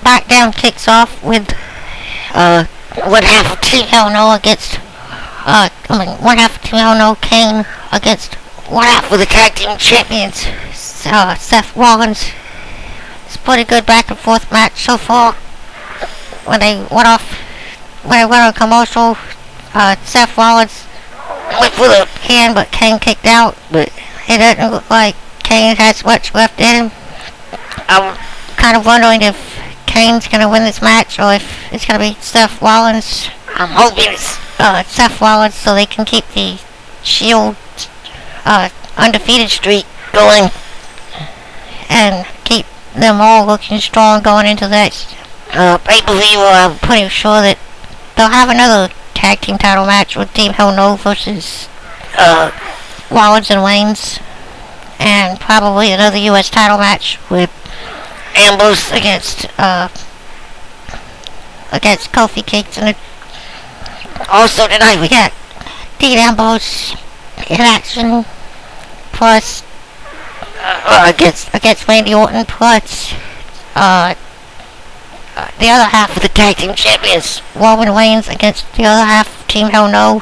Smackdown kicks off with one half of Team Hell No against one half of Team Hell No Kane against one half of the tag team champions Seth Rollins. It's a pretty good back and forth match so far. When they went on commercial, Seth Rollins went for the hand, but Kane kicked out. But it doesn't look like Kane has much left in him. I'm kind of wondering if Kane's gonna win this match or if it's gonna be Seth Rollins. I'm hoping it's Seth Rollins so they can keep the Shield undefeated streak going and keep them all looking strong going into that pay-per-view. I'm pretty sure that they'll have another tag team title match with Team Hell No versus Rollins and Waynes, and probably another U.S. title match with Ambrose against Kofi Kingston. Also tonight we got Dean Ambrose in action, plus against Randy Orton, plus the other half of the tag team champions, Roman Reigns, against the other half of Team Hell No,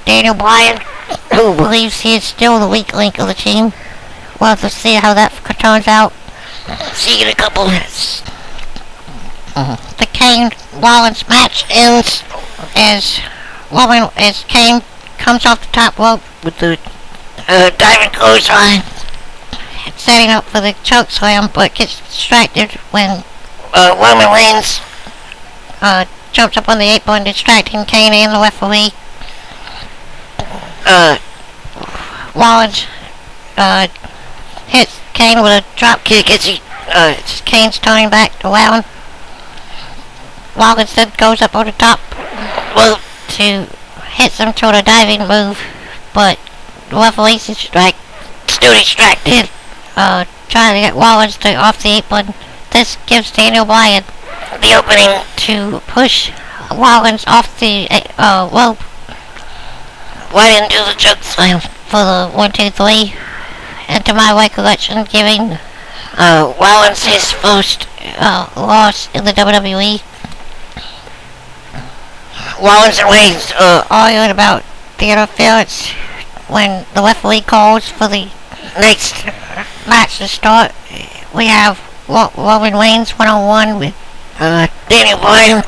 Daniel Bryan, who believes he is still the weak link of the team. We'll have to see how that turns out. See you in a couple minutes. The Kane Rollins match ends as Kane comes off the top rope with the diving clothesline, setting up for the choke slam, but gets distracted when Roman Reigns jumps up on the apron, distracting Kane and the referee. Rollins hits Kane with a drop kick as Kane's turning back around. Rollins then goes up on the top rope to hit some sort of diving move, but the referee's still distracted, trying to get Rollins off the apron. This gives Daniel Bryan the opening to push Rollins off the rope right into the choke slam for the 1, 2, 3. And to my recollection, giving Rollins his first loss in the WWE. Rollins and Reigns arguing about the interference when the referee calls for the next match to start. We have Roman Reigns one-on-one with Daniel Bryan.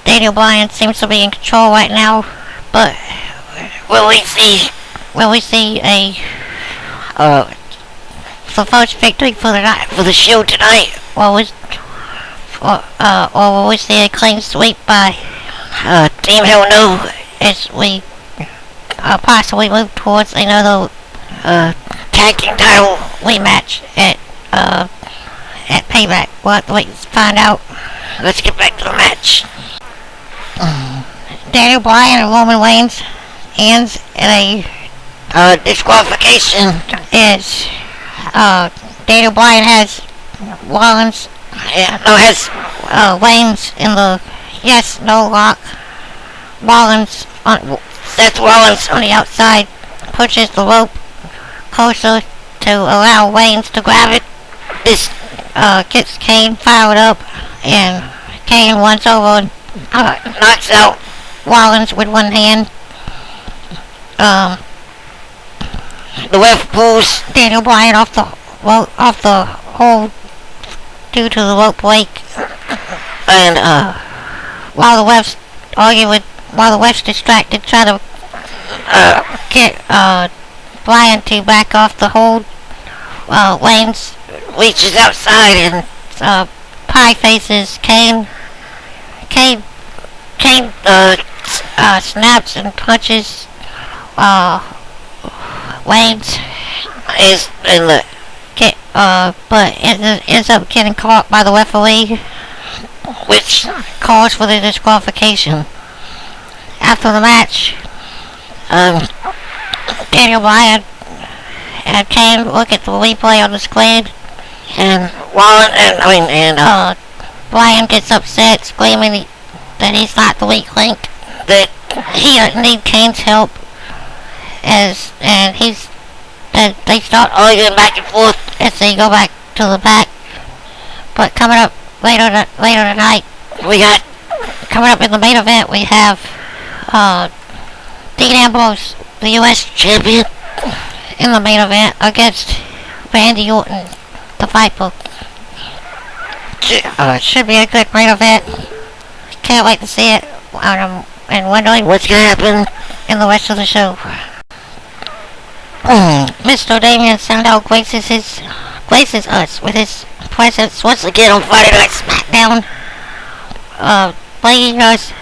Daniel Bryan seems to be in control right now, but will we see a the first victory for the Shield tonight, or will we see a clean sweep by Team Hell No as we possibly move towards another tag team title rematch at Payback? We'll have to wait and find out. Let's get back to the match. Daniel Bryan and Roman Reigns ends in a disqualification as Daniel Bryan has Rollins, Reigns in the yes/no lock. Seth Rollins on the outside pushes the rope closer to allow Reigns to grab it. This gets Kane fired up, and Kane runs over and knocks out Rollins with one hand. The ref pulls Daniel Bryan off the hold due to the rope break, and while the ref's distracted, try to get Bryan to back off the hold. Reigns reaches outside and pie faces Kane. Kane snaps and punches Reigns but ends up getting caught by the referee, which calls for the disqualification. After the match, Daniel Bryan and Kane look at the replay on the screen, and Bryan gets upset, screaming that he's not the weak link, that he doesn't need Kane's help, and they start arguing back and forth as they go back to the back. But coming up later tonight, we got coming up in the main event. We have Dean Ambrose, the U.S. champion, in the main event against Randy Orton, the Viper. Should be a good main event. Can't wait to see it. And wondering what's gonna happen in the rest of the show. Mr. Damien Sandow graces us with his presence once again on Friday Night Smackdown, playing us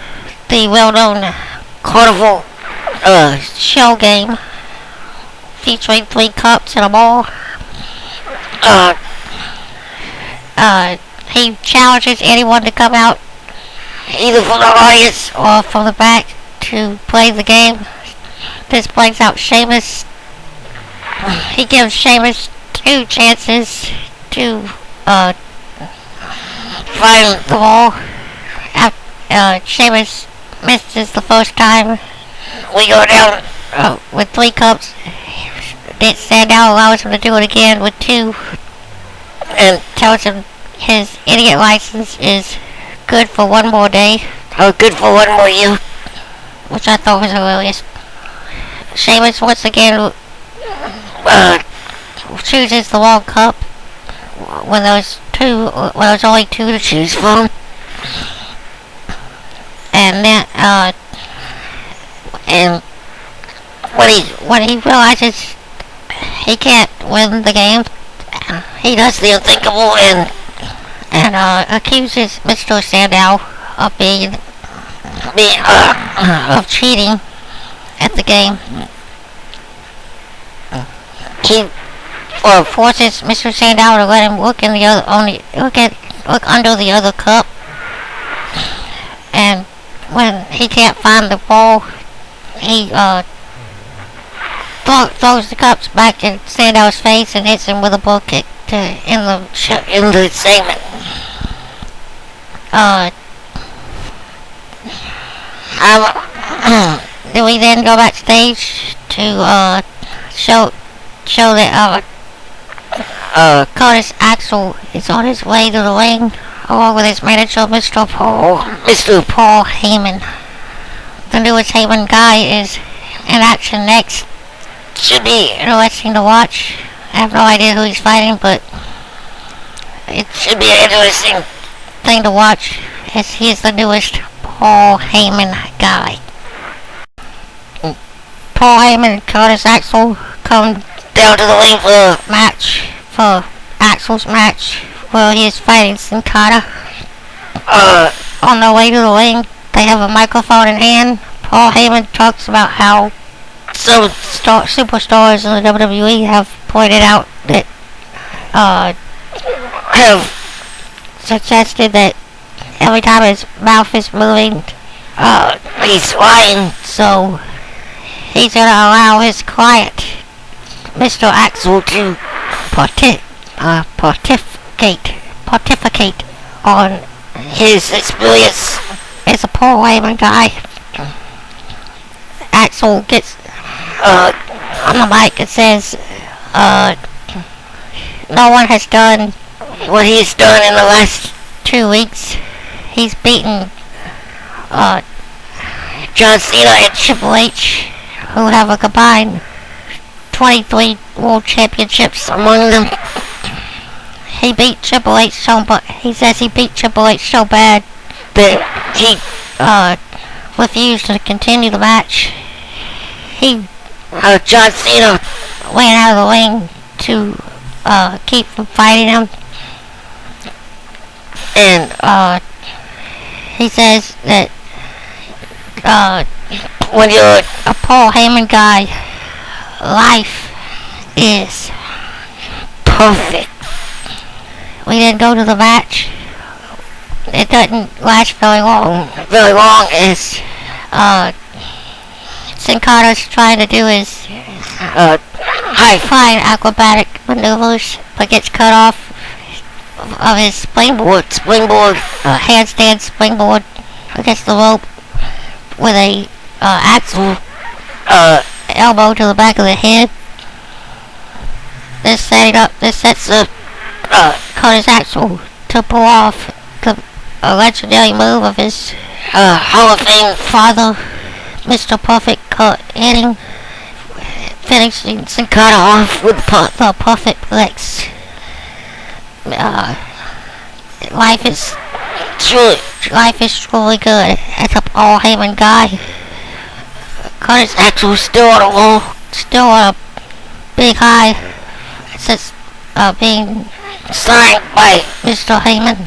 the well-known Carnival show game featuring 3 cups and a ball. He challenges anyone to come out, either from the audience or from the back, to play the game. This brings out Sheamus. He gives Sheamus 2 chances to find the ball. Sheamus misses the first time. We go down with 3 cups. Sandow allows him to do it again with 2 and tells him his idiot license is good for 1 more day, or good for 1 more year, which I thought was hilarious. Sheamus once again chooses the wrong cup when there's only 2 to choose from, and then and when he realizes he can't win the game, he does the unthinkable and accuses Mr. Sandow of of cheating at the game. He forces Mr. Sandow to let him look under the other cup, and when he can't find the ball, he throws the cups back in Sandow's face and hits him with a bull kick to end the segment. Then we then go backstage to show that Curtis Axel is on his way to the ring, along with his manager, Mr. Paul Heyman. The newest Heyman guy is in action next. Should be interesting to watch. I have no idea who he's fighting, but it should be an interesting thing to watch, as he is the newest Paul Heyman guy. Paul Heyman and Curtis Axel come down to the ring for Axel's match, where he is fighting Sin Cara. On their way to the ring, they have a microphone in hand. Paul Heyman talks about how some superstars in the WWE have pointed out that have suggested that every time his mouth is moving, he's lying. So he's gonna allow his client, Mr. Axel, to pontificate on his experience as a Paul Heyman guy. Axel gets on the mic and says, no one has done what he's done in the last 2 weeks. He's beaten John Cena and Triple H, who have a combined 23 world championships among them. He beat Triple H he says he beat Triple H so bad that he refused to continue the match. John Cena went out of the ring to keep from fighting him, and he says that when you're a Paul Heyman guy, life is perfect. We then go to the match. It doesn't last very long, as Sin Cara's trying to do his high-flying acrobatic maneuvers, but gets cut off of his springboard, handstand springboard against the rope with a Axel elbow to the back of the head. This sets up Curtis Axel to pull off the legendary move of his Hall of Fame father, Mr. Perfect Kurt Hennig, finishing Sin-Cara off with the perfect flex. Life is truly good as a Paul Heyman guy. Curtis Axel still on a low, still on a big high since being signed by Mr. Heyman.